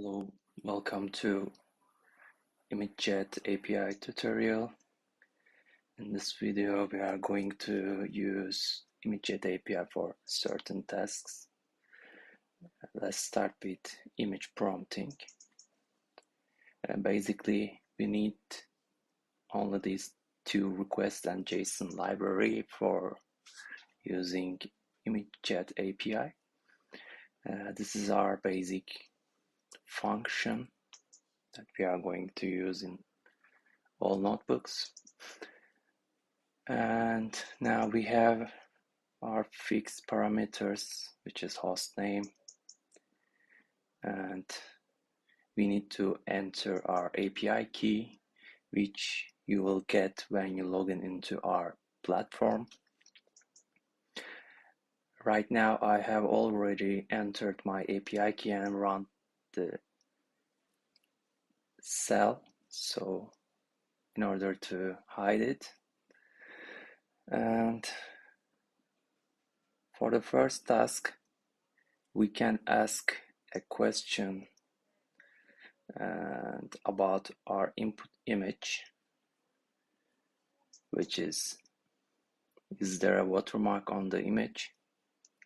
Hello, welcome to ImageChat API tutorial. In this video, we are going to use ImageChat API for certain tasks. Let's start with image prompting. Basically, we need only these two requests and JSON library for using ImageChat API. This is our basic function that we are going to use in all notebooks. And now we have our fixed parameters, which is host name, and we need to enter our API key, which you will get when you log in into our platform. Right now I have already entered my API key and run the cell, so in order to hide it. And for the first task, we can ask a question about our input image, which is there a watermark on the image?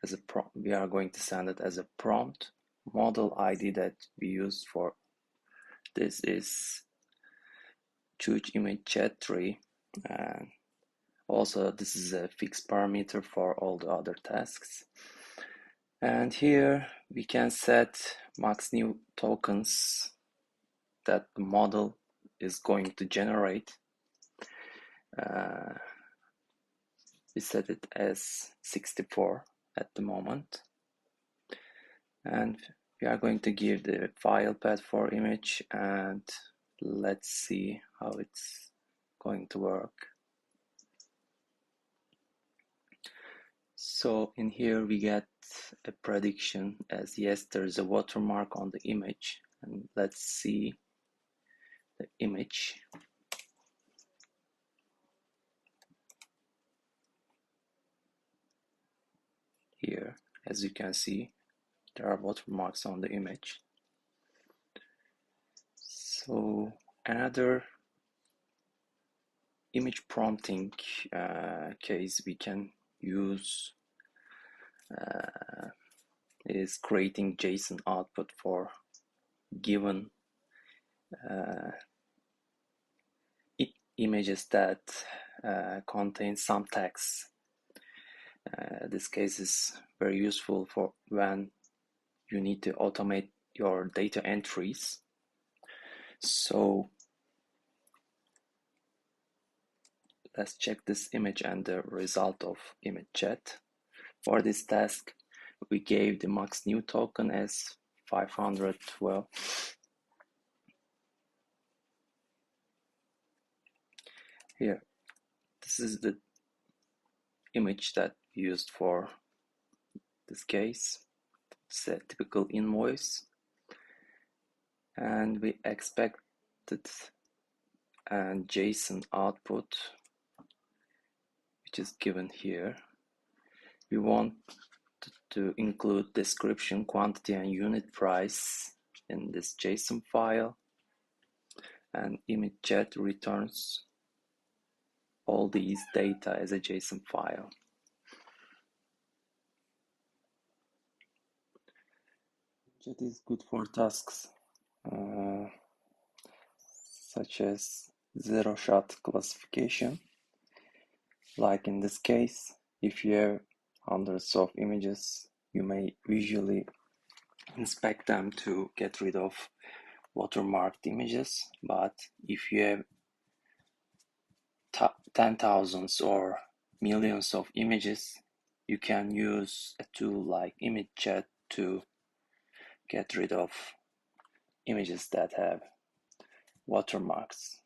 As a prompt, we are going to send it as a prompt. Model ID that we use for this is Chooch ImageChat tree, and also this is a fixed parameter for all the other tasks. And here we can set max new tokens that the model is going to generate. We set it as 64 at the moment, and we are going to give the file path for image, and let's see how it's going to work. So in here we get a prediction as yes, there's a watermark on the image, and let's see the image. Here, as you can see, there are watermarks on the image. So another image prompting case we can use is creating JSON output for given images that contain some text. This case is very useful for when you need to automate your data entries. So let's check this image and the result of ImageChat. For this task, we gave the max new token as 512. Here, this is the image that we used for this case. It's a typical invoice, and we expected a JSON output, which is given here. We want to include description, quantity, and unit price in this JSON file, and ImageChat returns all these data as a JSON file. ImageChat is good for tasks such as zero-shot classification. Like in this case, if you have hundreds of images, you may visually inspect them to get rid of watermarked images. But if you have 10,000s or millions of images, you can use a tool like ImageChat to get rid of images that have watermarks.